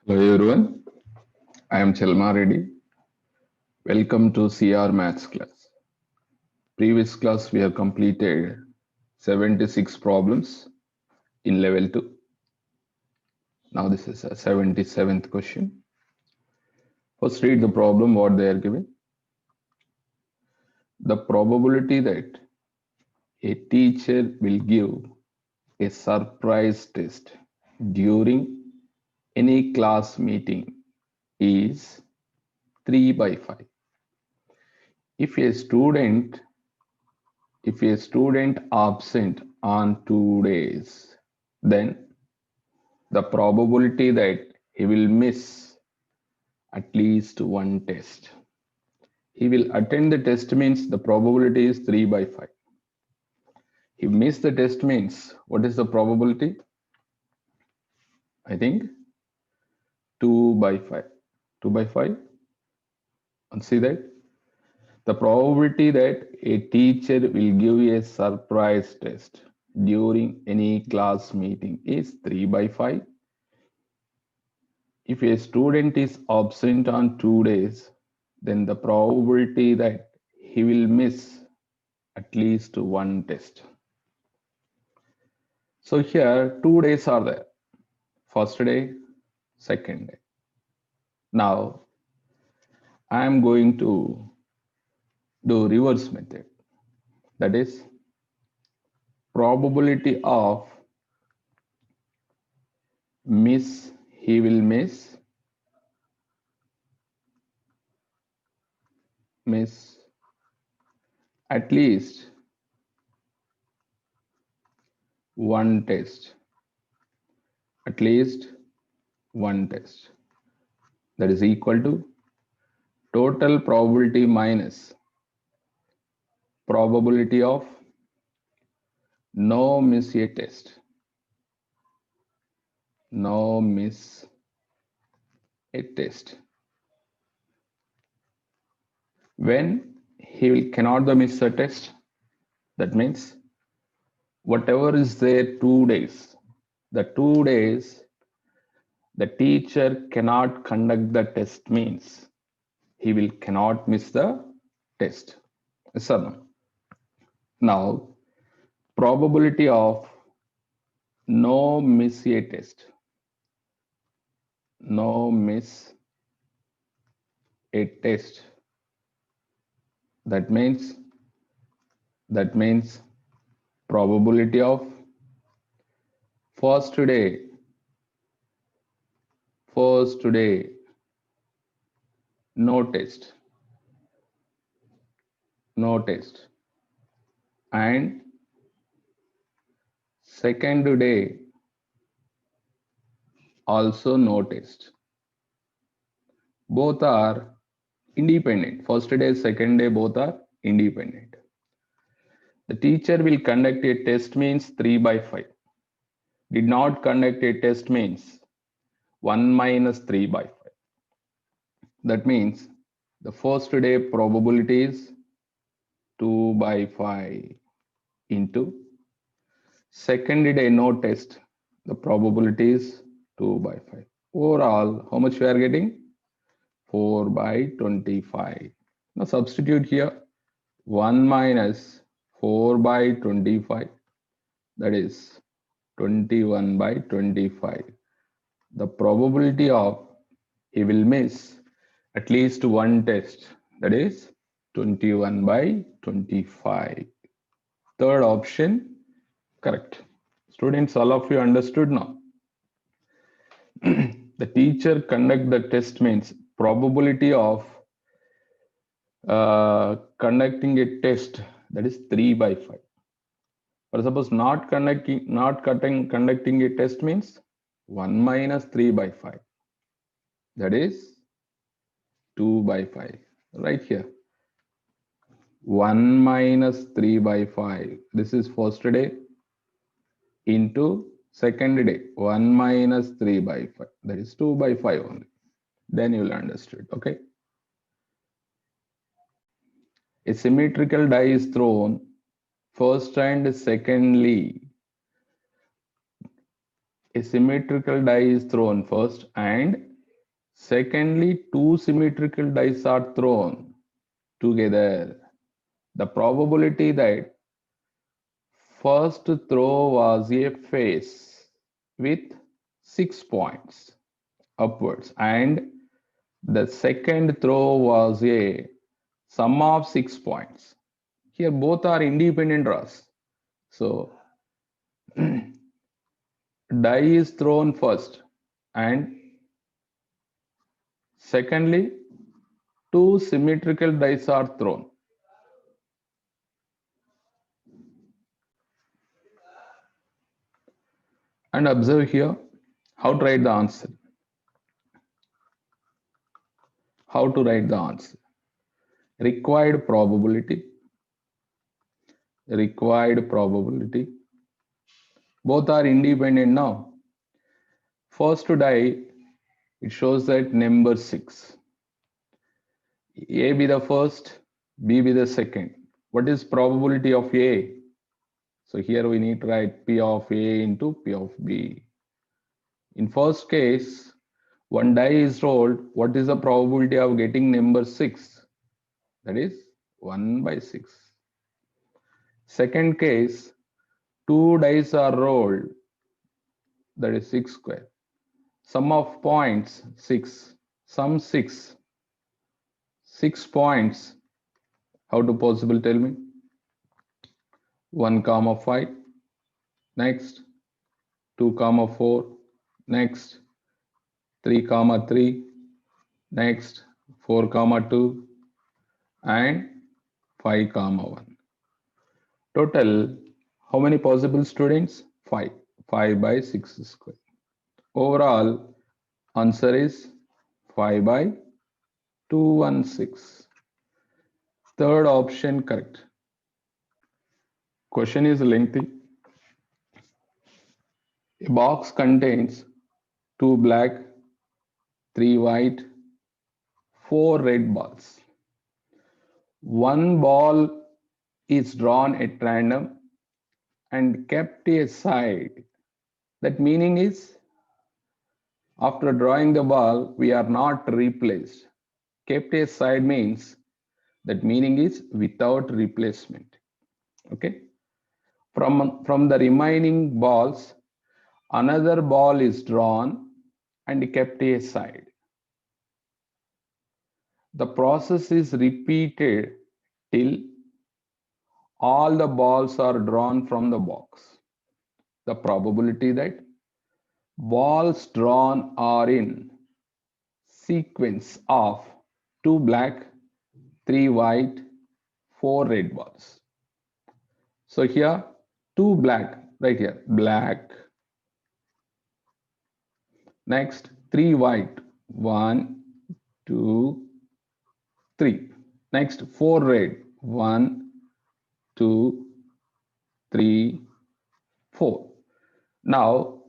Hello everyone, I am Chelma Reddy. Welcome to CR Maths class. Previous class we have completed 76 problems in level 2. Now this is a 77th question. First read the problem what they are given. The probability that a teacher will give a surprise test during any class meeting is 3 by 5. If a student If a student absent on 2 days, then the probability that he will miss at least one test. He will attend the test means the probability is 3 by 5. He missed the test means what is the probability? I think 2 by 5. 2 by 5. And see that? The probability that a teacher will give a surprise test during any class meeting is 3 by 5. If a student is absent on 2 days, then the probability that he will miss at least one test. So here 2 days are there. First day, second day. Now I am going to do reverse method. That is probability of he will miss at least one test. At least one test. That is equal to total probability minus probability of no miss a test. No miss a test. When cannot miss a test, that means whatever is there 2 days, the 2 days the teacher cannot conduct the test means he cannot miss the test. Yes or no? Now probability of no miss a test. No miss a test. That means probability of first day no test and second day also no test. Both are independent. First day, second day, both are independent. The teacher will conduct a test means 3 by 5. Did not conduct a test means 1 minus 3 by 5. That means the first day probability is 2 by 5 into second day no test. The probability is 2 by 5. Overall, how much we are getting? 4 by 25. Now substitute here 1 minus 4 by 25, that is 21 by 25. The probability of he will miss at least one test, that is 21 by 25. Third option correct. Students, all of you understood now? The teacher conduct the test means probability of conducting a test, that is 3 by 5. But suppose conducting a test means 1 minus 3 by 5, that is 2 by 5. Right here 1 minus 3 by 5, this is first day, into second day 1 minus 3 by 5, that is 2 by 5 only. Then you will understand. Okay, a symmetrical die is thrown first and secondly. A symmetrical die is thrown first and Secondly, two symmetrical dice are thrown together. The probability that first throw was a face with 6 points upwards and the second throw was a sum of 6 points. Here both are independent draws. So die is thrown first and secondly two symmetrical dice are thrown. And observe here how to write the answer. How to write the answer. Required probability. Required probability. Both are independent now. First to die, it shows that number 6. A be the first, B be the second. What is probability of A? So here we need to write P of A into P of B. In first case, one die is rolled. What is the probability of getting number 6? That is 1 by 6. Second case, two dice are rolled. That is 6 square. Sum of points 6. Sum 6. 6 points. How to possible, tell me? 1 comma 5. Next 2 comma 4. Next 3 comma 3. Next 4 comma 2 and 5 comma 1. Total, how many possible students? 5. 5 by 6 square. Overall answer is 5 by 216. Third option correct. Question is lengthy. A box contains 2 black, 3 white, 4 red balls. One ball is drawn at random and kept aside. That meaning is after drawing the ball, we are not replaced. Kept aside means that meaning is without replacement. Okay. From the remaining balls, another ball is drawn and kept aside. The process is repeated till all the balls are drawn from the box. The probability that balls drawn are in sequence of 2 black, 3 white, 4 red balls. So here 2 black, right here, black. Next 3 white, 1, 2, 3. Next 4 red, 1, 2, 3, 4. Now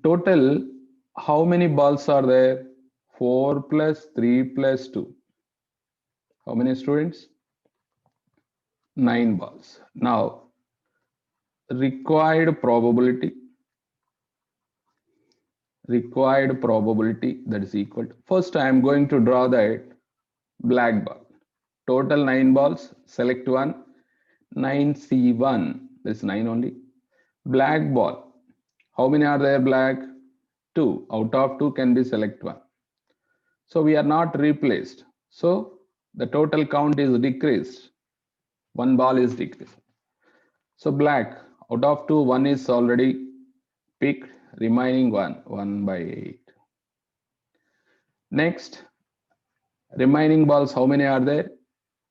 total how many balls are there? 4 plus 3 plus 2. How many students? 9 balls. Now required probability that is equal to, first I am going to draw that black ball. Total 9 balls, select one, 9C1, that's 9 only. Black ball, how many are there black? 2, out of 2 can be select 1. So we are not replaced. So the total count is decreased. One ball is decreased. So black, out of 2, 1 is already picked, remaining 1, 1 by 8. Next, remaining balls, how many are there?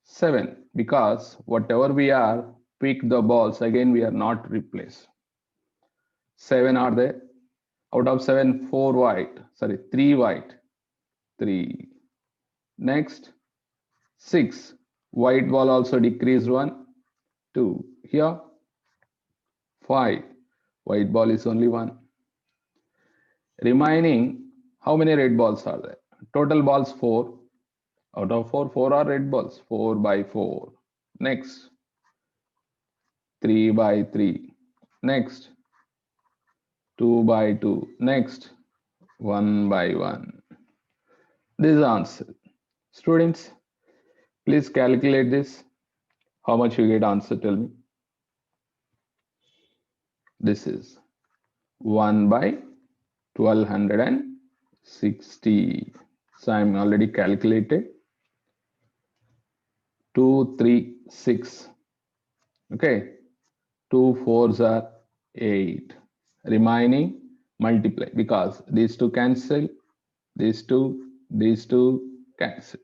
7, because whatever we are, pick the balls, again we are not replaced. 7 are there. Out of 7, 4 white, sorry, 3 white, 3. Next, 6, white ball also decreased 1, 2. Here, 5, white ball is only 1. Remaining, how many red balls are there? Total balls 4. Out of 4, 4 are red balls. 4 by 4. Next, 3 by 3. Next, 2 by 2. Next, 1 by 1. This is the answer. Students, please calculate this. How much you get answer, tell me. This is 1 by 1260. So I'm already calculated. 2, 3, 6. Okay. 2 4s are 8. Remaining multiply because these two cancel. These two cancel.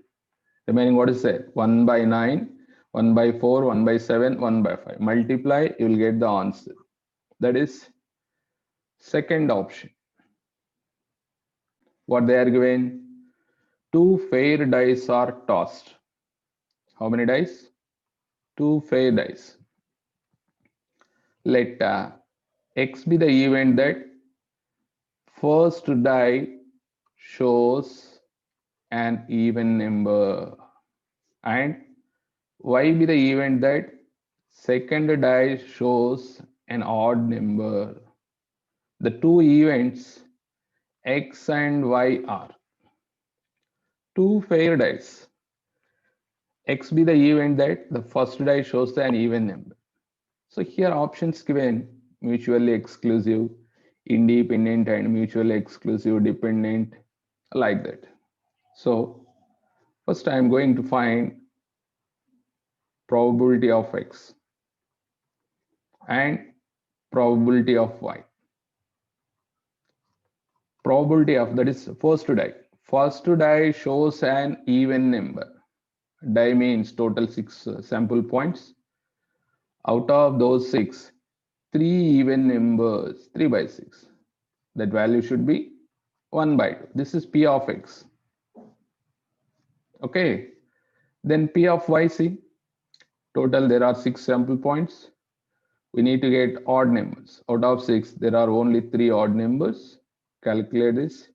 Remaining what is that? 1 by 9, 1 by 4, 1 by 7, 1 by 5. Multiply, you will get the answer. That is second option. What they are given? 2 fair dice are tossed. How many dice? 2 fair dice. Let X be the event that first die shows an even number, and Y be the event that second die shows an odd number. The two events X and Y are 2 fair dice. X be the event that the first die shows an even number. So here options given: mutually exclusive, independent, and mutually exclusive dependent, like that. So first I am going to find probability of X and probability of Y. Probability of, that is first die. First die shows an even number. Die means total 6 sample points. Out of those 6, 3 even numbers, 3 by 6. That value should be 1 by 2. This is P of X. Okay. Then P of Y, see, total there are 6 sample points. We need to get odd numbers. Out of 6, there are only 3 odd numbers. Calculate this.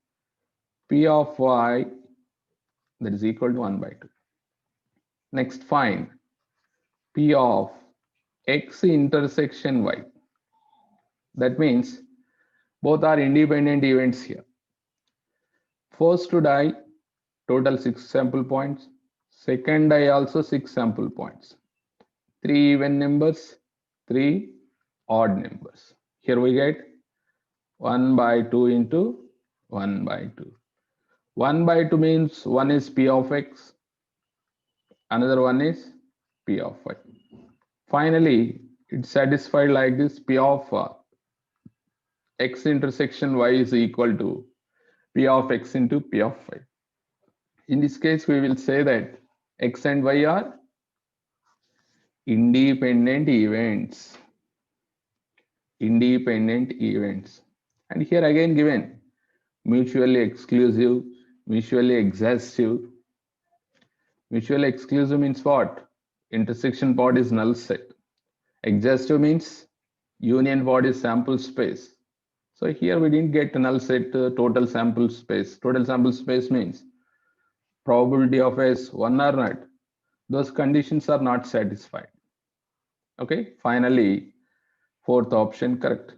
P of Y, that is equal to 1 by 2. Next, find P of X intersection Y. That means both are independent events here. First to die, total 6 sample points. Second die also 6 sample points. 3 even numbers, 3 odd numbers. Here we get 1 by 2 into 1 by 2. 1 by 2 means one is P of X, another one is P of Y. Finally, it's satisfied like this: P of X intersection Y is equal to P of X into P of Y. In this case, we will say that X and Y are independent events. Independent events. And here again given mutually exclusive, mutually exhaustive. Mutually exclusive means what? Intersection pod is null set. Exhaustive means union pod is sample space. So here we didn't get null set total sample space. Total sample space means probability of S 1 or not. Those conditions are not satisfied. Okay, finally, fourth option correct.